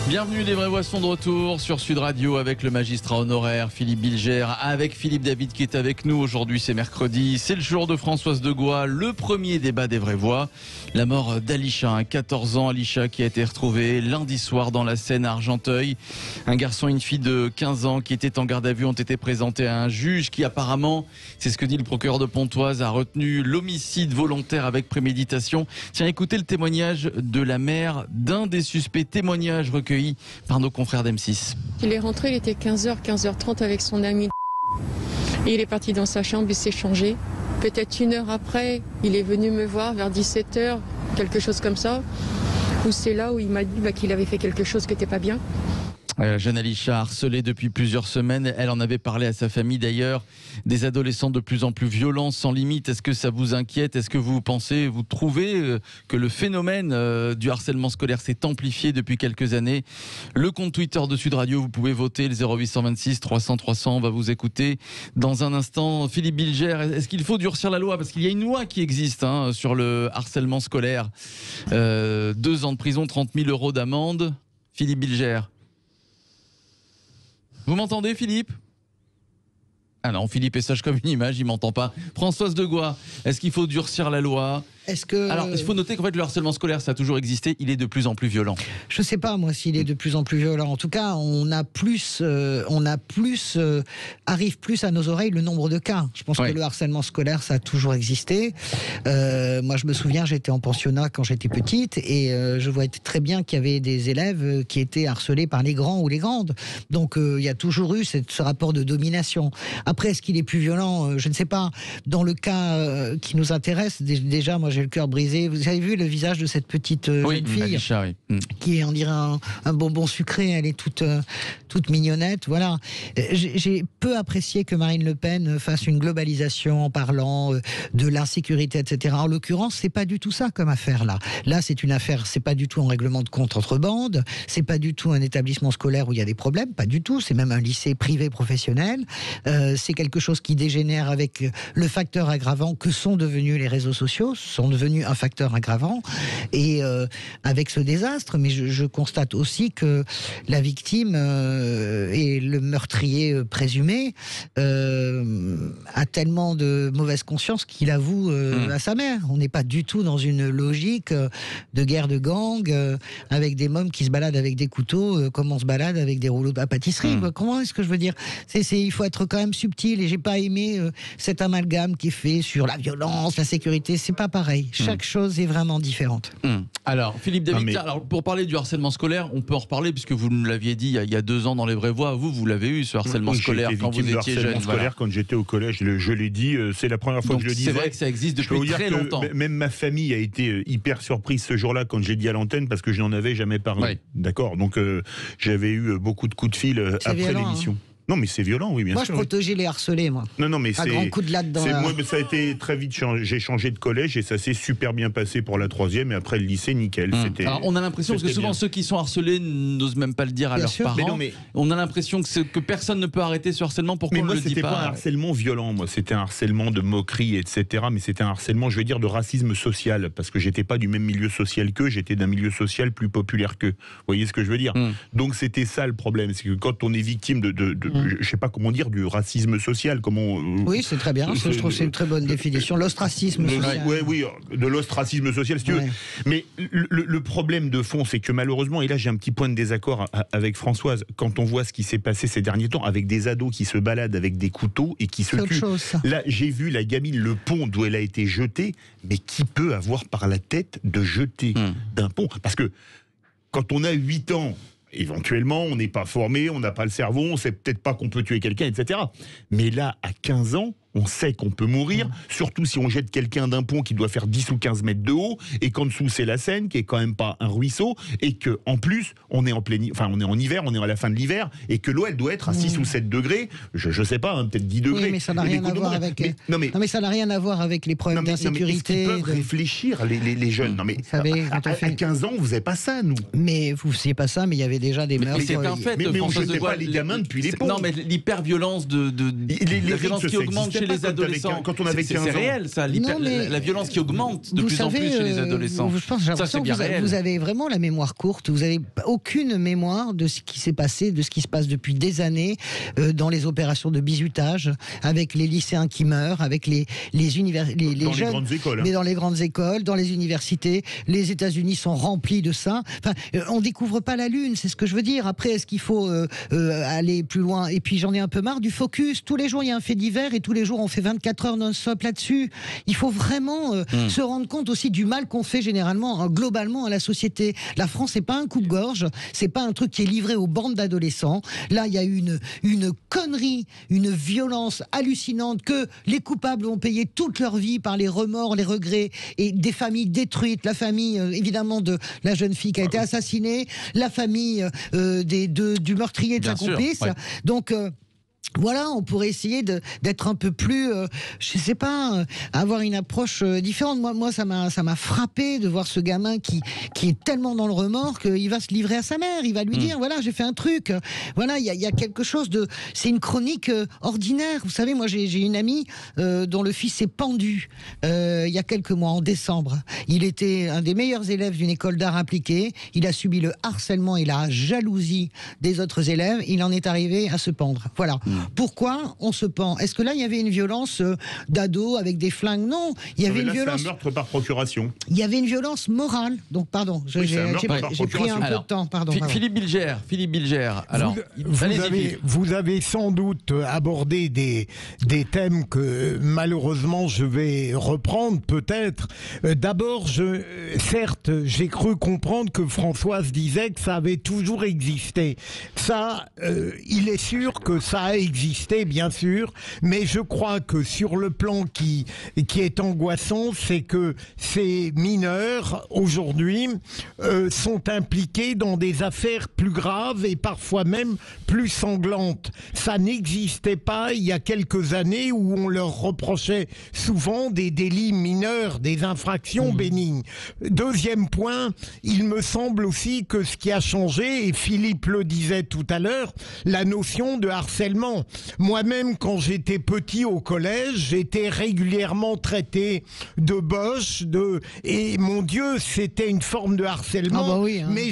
Bienvenue, les vraies voix sont de retour sur Sud Radio avec le magistrat honoraire Philippe Bilger, avec Philippe David qui est avec nous. Aujourd'hui c'est mercredi, c'est le jour de Françoise de Gois, le premier débat des vraies voix. La mort d'Alisha, 14 ans, Alisha qui a été retrouvée lundi soir dans la Seine à Argenteuil. Un garçon et une fille de 15 ans qui étaient en garde à vue ont été présentés à un juge qui apparemment, c'est ce que dit le procureur de Pontoise, a retenu l'homicide volontaire avec préméditation. Tiens, écoutez le témoignage de la mère d'un des suspects, témoignage recueilli par nos confrères d'M6. Il est rentré, il était 15h, 15h30 avec son ami. Et il est parti dans sa chambre, il s'est changé. Peut-être une heure après, il est venu me voir vers 17h, quelque chose comme ça. Où c'est là où il m'a dit qu'il avait fait quelque chose qui n'était pas bien. Jeune Alisha harcelée depuis plusieurs semaines. Elle en avait parlé à sa famille d'ailleurs. Des adolescents de plus en plus violents, sans limite. Est-ce que ça vous inquiète? Est-ce que vous pensez, vous trouvez que le phénomène du harcèlement scolaire s'est amplifié depuis quelques années? Le compte Twitter de Sud Radio, vous pouvez voter le 0826 300 300. On va vous écouter dans un instant. Philippe Bilger, est-ce qu'il faut durcir la loi? Parce qu'il y a une loi qui existe sur le harcèlement scolaire. 2 ans de prison, 30 000 € d'amende. Philippe Bilger. Vous m'entendez, Philippe? Ah non, Philippe est sage comme une image, il m'entend pas. Françoise de Gois, est-ce qu'il faut durcir la loi? Alors, il faut noter qu'en fait, le harcèlement scolaire, ça a toujours existé. Il est de plus en plus violent. Je ne sais pas, moi, s'il est de plus en plus violent. En tout cas, arrive plus à nos oreilles le nombre de cas. Je pense que le harcèlement scolaire, ça a toujours existé. Moi, je me souviens, j'étais en pensionnat quand j'étais petite et je voyais très bien qu'il y avait des élèves qui étaient harcelés par les grands ou les grandes. Donc, il y a toujours eu ce rapport de domination. Après, est-ce qu'il est plus violent? Je ne sais pas. Dans le cas qui nous intéresse, déjà, moi, j'ai le cœur brisé. Vous avez vu le visage de cette petite jeune fille Alisha, qui est, on dirait, un bonbon sucré. Elle est toute mignonnette. Voilà. J'ai peu apprécié que Marine Le Pen fasse une globalisation en parlant de l'insécurité, etc. En l'occurrence, c'est pas du tout ça comme affaire là. Là, c'est une affaire. C'est pas du tout un règlement de compte entre bandes. C'est pas du tout un établissement scolaire où il y a des problèmes. Pas du tout. C'est même un lycée privé professionnel. C'est quelque chose qui dégénère avec le facteur aggravant que sont devenus les réseaux sociaux. Sont devenus un facteur aggravant et avec ce désastre, mais je constate aussi que la victime et le meurtrier présumé a tellement de mauvaise conscience qu'il avoue à sa mère. On n'est pas du tout dans une logique de guerre de gang avec des mômes qui se baladent avec des couteaux comme on se balade avec des rouleaux à pâtisserie. Comment est-ce que je veux dire? Il faut être quand même subtil et j'ai pas aimé cet amalgame qui est fait sur la violence, la sécurité. C'est pas pareil. Chaque chose est vraiment différente. Alors, Philippe David, alors, pour parler du harcèlement scolaire, on peut en reparler puisque vous nous l'aviez dit il y a 2 ans dans Les Vraies Voix. Vous l'avez eu, ce harcèlement scolaire quand vous étiez jeune. Scolaire, quand j'étais au collège, je l'ai dit, c'est la première fois que je le dis. C'est vrai que ça existe depuis très longtemps. Même ma famille a été hyper surprise ce jour-là quand j'ai dit à l'antenne parce que je n'en avais jamais parlé. D'accord. Donc j'avais eu beaucoup de coups de fil après l'émission. Non, mais c'est violent, oui, bien sûr. Moi, je protégeais les harcelés, moi. Non, mais c'est... Un grand coup de latte dans Moi, mais ça a été très vite, j'ai changé de collège et ça s'est super bien passé pour la 3e et après le lycée, nickel. Alors, on a l'impression, parce que souvent ceux qui sont harcelés n'osent même pas le dire à leurs parents. On a l'impression que personne ne peut arrêter ce harcèlement. Pourquoi on ne le dit pas? C'était pas un harcèlement violent, moi. C'était un harcèlement de moquerie, etc. Mais c'était un harcèlement, je vais dire, de racisme social. Parce que j'étais pas du même milieu social qu'eux, j'étais d'un milieu social plus populaire qu'eux. Vous voyez ce que je veux dire? Donc c'était ça le problème. C'est que quand on est victime je sais pas comment dire, du racisme social, Oui, c'est très bien. Je trouve que c'est une très bonne définition. L'ostracisme social. Oui, de l'ostracisme social, si tu veux. Mais le problème de fond, c'est que malheureusement, et là j'ai un petit point de désaccord avec Françoise, quand on voit ce qui s'est passé ces derniers temps, avec des ados qui se baladent avec des couteaux et qui se tuent. Là, j'ai vu la gamine, le pont d'où elle a été jetée, mais qui peut avoir par la tête de jeter d'un pont? Parce que quand on a 8 ans, éventuellement, on n'est pas formé, on n'a pas le cerveau, on ne sait peut-être pas qu'on peut tuer quelqu'un, etc. Mais là, à 15 ans, on sait qu'on peut mourir, surtout si on jette quelqu'un d'un pont qui doit faire 10 ou 15 mètres de haut, et qu'en dessous c'est la Seine, qui est quand même pas un ruisseau, et qu'en plus, on est on est en hiver, on est à la fin de l'hiver, et que l'eau, elle doit être à 6 ou 7 degrés, je sais pas, peut-être 10 degrés. Oui, mais ça n'a rien à voir avec... mais ça n'a rien à voir avec les problèmes d'insécurité. Est-ce qu'ils peuvent réfléchir, les jeunes? Non, mais à 15 ans, vous n'avez pas ça, nous. Mais vous ne faisiez pas ça, mais il y avait déjà des meurtres. C'est un fait. Mais on ne jetait pas les gamins depuis les ponts. Non, mais l'hyperviolence la violence qui augmente chez les adolescents. Quand on avait 15 ans. C'est réel, ça. La violence qui augmente de plus en plus chez les adolescents. Je pense, ça, c'est bien réel. Vous avez vraiment la mémoire courte. Vous n'avez aucune mémoire de ce qui s'est passé, de ce qui se passe depuis des années dans les opérations de bizutage, avec les lycéens qui meurent, avec les jeunes, grandes écoles, mais dans les grandes écoles, dans les universités. Les États-Unis sont remplis de ça. Enfin, on découvre pas la lune, c'est ce que je veux dire. Après, est-ce qu'il faut aller plus loin? Et puis j'en ai un peu marre du focus. Tous les jours, il y a un fait divers et tous les jours, on fait 24 heures non-stop là-dessus. Il faut vraiment se rendre compte aussi du mal qu'on fait généralement, globalement à la société. La France, c'est pas un coupe-gorge, c'est pas un truc qui est livré aux bandes d'adolescents. Là, il y a une connerie, une violence hallucinante que les coupables vont payer toute leur vie par les remords, les regrets et des familles détruites. La famille, évidemment, de la jeune fille qui a été assassinée, la famille du meurtrier de sa complice. Ouais. Donc, voilà, on pourrait essayer d'être un peu plus, je sais pas, avoir une approche différente. Moi, ça m'a frappé de voir ce gamin qui est tellement dans le remords qu'il va se livrer à sa mère. Il va lui dire, voilà, j'ai fait un truc. Voilà, il y a quelque chose de, c'est une chronique ordinaire. Vous savez, moi, j'ai une amie dont le fils s'est pendu il y a quelques mois, en décembre. Il était un des meilleurs élèves d'une école d'art appliqué. Il a subi le harcèlement et la jalousie des autres élèves. Il en est arrivé à se pendre. Voilà. Pourquoi on se pend? Est-ce que là, il y avait une violence d'ado avec des flingues? Non, il y avait une violence... C'est un meurtre par procuration. Il y avait une violence morale. Donc, pardon, j'ai pris un peu de temps. Pardon. Philippe Bilger. Alors, vous avez sans doute abordé des thèmes que, malheureusement, je vais reprendre, peut-être. D'abord, certes, j'ai cru comprendre que Françoise disait que ça avait toujours existé. Ça, il est sûr que ça a existé, bien sûr, mais je crois que sur le plan qui est angoissant, c'est que ces mineurs, aujourd'hui, sont impliqués dans des affaires plus graves et parfois même plus sanglantes. Ça n'existait pas il y a quelques années où on leur reprochait souvent des délits mineurs, des infractions bénignes. Deuxième point, il me semble aussi que ce qui a changé, et Philippe le disait tout à l'heure, la notion de harcèlement. Moi-même, quand j'étais petit au collège, j'étais régulièrement traité de boche, et mon Dieu, c'était une forme de harcèlement. Ah bah oui, hein. Mais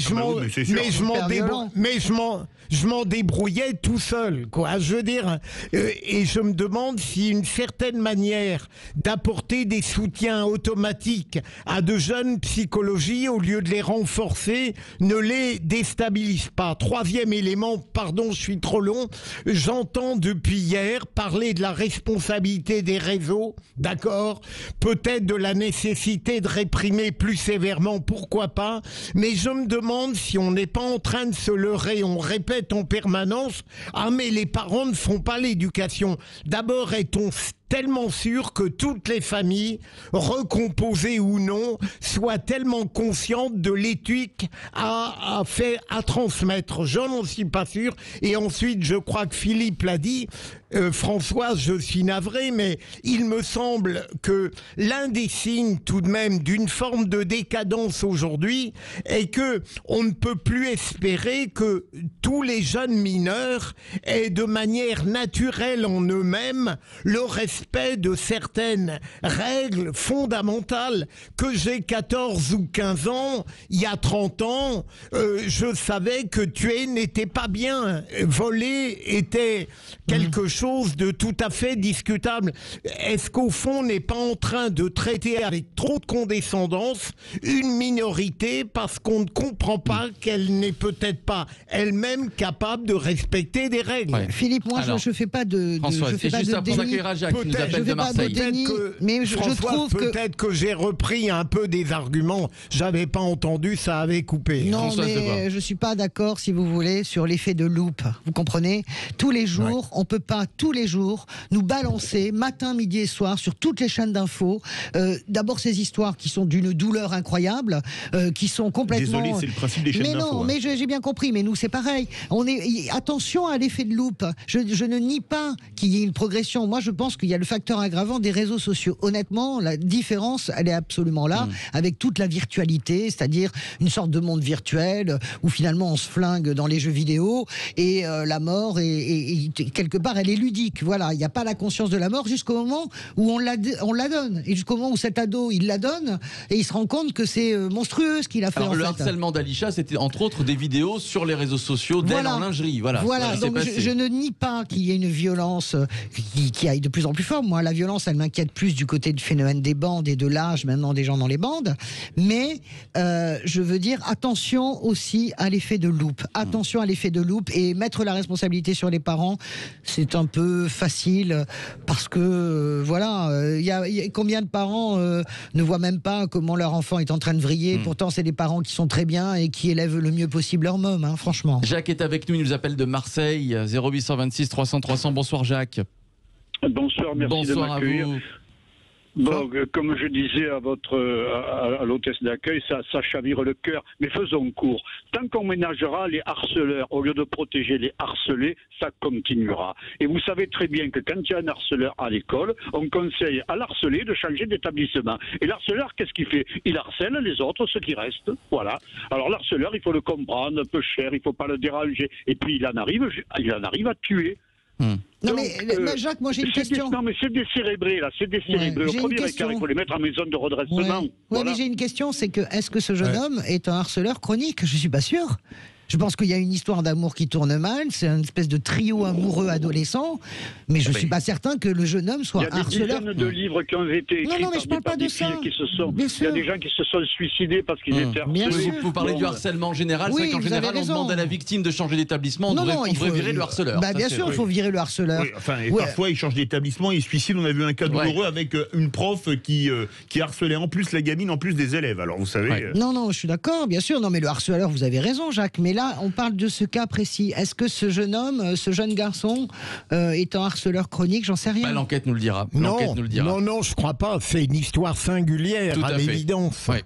je m'en débrouillais tout seul, quoi. Je veux dire, et je me demande si une certaine manière d'apporter des soutiens automatiques à de jeunes psychologies, au lieu de les renforcer, ne les déstabilise pas. Troisième élément, pardon, je suis trop long, j'entends depuis hier parler de la responsabilité des réseaux, d'accord, peut-être de la nécessité de réprimer plus sévèrement, pourquoi pas, mais je me demande si on n'est pas en train de se leurrer. On répète en permanence, ah mais les parents ne font pas l'éducation. D'abord, est-on tellement sûr que toutes les familles, recomposées ou non, soient tellement conscientes de l'éthique à transmettre? Je n'en suis pas sûr. Et ensuite, je crois que Philippe l'a dit, Françoise, je suis navré, mais il me semble que l'un des signes tout de même d'une forme de décadence aujourd'hui est que on ne peut plus espérer que tous les jeunes mineurs aient de manière naturelle en eux-mêmes le respect de certaines règles fondamentales. Que j'ai 14 ou 15 ans, il y a 30 ans, je savais que tuer n'était pas bien. Voler était quelque chose de tout à fait discutable. Est-ce qu'au fond, on n'est pas en train de traiter avec trop de condescendance une minorité parce qu'on ne comprend pas qu'elle n'est peut-être pas elle-même capable de respecter des règles? Ouais. Philippe, moi, je ne fais pas de François, je fais pas juste de après déni. Jacques qui nous appelle de Marseille. Mais je trouve que peut-être que j'ai repris un peu des arguments. J'avais pas entendu, ça avait coupé. Non, mais je suis pas d'accord, si vous voulez, sur l'effet de loupe. Vous comprenez? Tous les jours, on peut pas tous les jours nous balancer matin, midi et soir sur toutes les chaînes d'infos. D'abord ces histoires qui sont d'une douleur incroyable, qui sont complètement. Désolé, c'est le principe des chaînes d'infos. Mais non, mais j'ai bien compris. Mais nous, c'est pareil. Attention à l'effet de loupe. Je ne nie pas qu'il y ait une progression. Moi, je pense qu'il y a le facteur aggravant des réseaux sociaux. Honnêtement, la différence, elle est absolument là, avec toute la virtualité, c'est-à-dire une sorte de monde virtuel où finalement on se flingue dans les jeux vidéo et la mort, et quelque part, elle est ludique. Voilà, il n'y a pas la conscience de la mort jusqu'au moment où on la donne. Et jusqu'au moment où cet ado, il la donne et il se rend compte que c'est monstrueux ce qu'il a fait. Alors, en le fait. harcèlement d'Alisha, c'était entre autres des vidéos sur les réseaux sociaux d'elle en lingerie. Voilà, donc je ne nie pas qu'il y ait une violence qui aille de plus en plus fort. Moi, la violence, elle m'inquiète plus du côté du phénomène des bandes et de l'âge maintenant des gens dans les bandes. Mais je veux dire, attention aussi à l'effet de loupe. Attention à l'effet de loupe, et mettre la responsabilité sur les parents, c'est un peu facile parce que il y a combien de parents ne voient même pas comment leur enfant est en train de vriller. Pourtant, c'est des parents qui sont très bien et qui élèvent le mieux possible leur môme, hein, franchement. Jacques est avec nous, il nous appelle de Marseille, 0826 300 300. Bonsoir Jacques. Bonsoir, merci de m'accueillir. Bon, comme je disais à l'hôtesse d'accueil, ça chavire le cœur. Mais faisons court. Tant qu'on ménagera les harceleurs, au lieu de protéger les harcelés, ça continuera. Et vous savez très bien que quand il y a un harceleur à l'école, on conseille à l'harcelé de changer d'établissement. Et l'harceleur, qu'est-ce qu'il fait? Il harcèle les autres, ceux qui restent. Voilà. Alors l'harceleur, il faut le comprendre, un peu cher, il ne faut pas le déranger. Et puis il en arrive à tuer. Non, donc, mais Jacques, moi j'ai une question. Non, mais c'est décérébré, là, c'est décérébré. Au premier écart, il faut les mettre en maison de redressement. Oui, voilà. mais j'ai une question, c'est que est-ce que ce jeune homme est un harceleur chronique? Je suis pas sûr. Je pense qu'il y a une histoire d'amour qui tourne mal, c'est une espèce de trio amoureux adolescent, mais je ne suis pas certain que le jeune homme soit harceleur. Il y a des dizaines de livres qui ont été écrits par des filles qui se sont... Il y a des gens qui se sont suicidés parce qu'ils étaient harcelés. Vous parlez du harcèlement en général, c'est qu'en général on demande à la victime de changer d'établissement, on devrait virer le harceleur. Bien sûr, il faut virer le harceleur. Parfois il change d'établissement, il se suicide. On a vu un cas douloureux avec une prof qui harcelait en plus la gamine, en plus des élèves. Alors vous savez... Non, je suis d'accord, bien sûr. Non, mais le harceleur, vous avez raison Jacques, mais là on parle de ce cas précis. Est-ce que ce jeune homme, ce jeune garçon est un harceleur chronique? J'en sais rien. L'enquête nous le dira. Non, je crois pas. C'est une histoire singulière, à l'évidence. Ouais.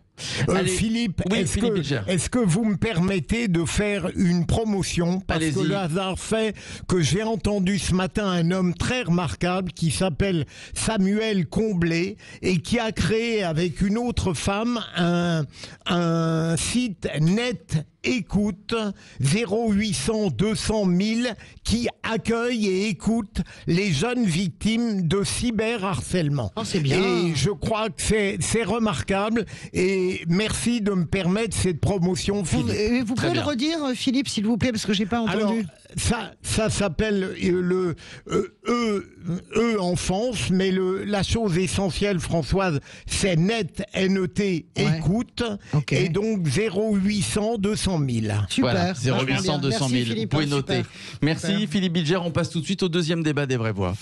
Philippe, est-ce que vous me permettez de faire une promotion? Parce que le hasard fait que j'ai entendu ce matin un homme très remarquable qui s'appelle Samuel Comblé et qui a créé avec une autre femme un site net écoute 0800 200 000 qui accueille et écoute les jeunes victimes de cyberharcèlement. C'est bien. Et je crois que c'est remarquable et merci de me permettre cette promotion, Philippe. Vous pouvez le redire, Philippe, s'il vous plaît, parce que j'ai pas entendu. Alors, ça s'appelle le enfance, mais la chose essentielle, Françoise, c'est net, N-E-T, écoute, et donc 0800 200 000. Super. Voilà, 0800 200 000, vous pouvez noter. Merci Philippe Bilger, on passe tout de suite au deuxième débat des vraies voix.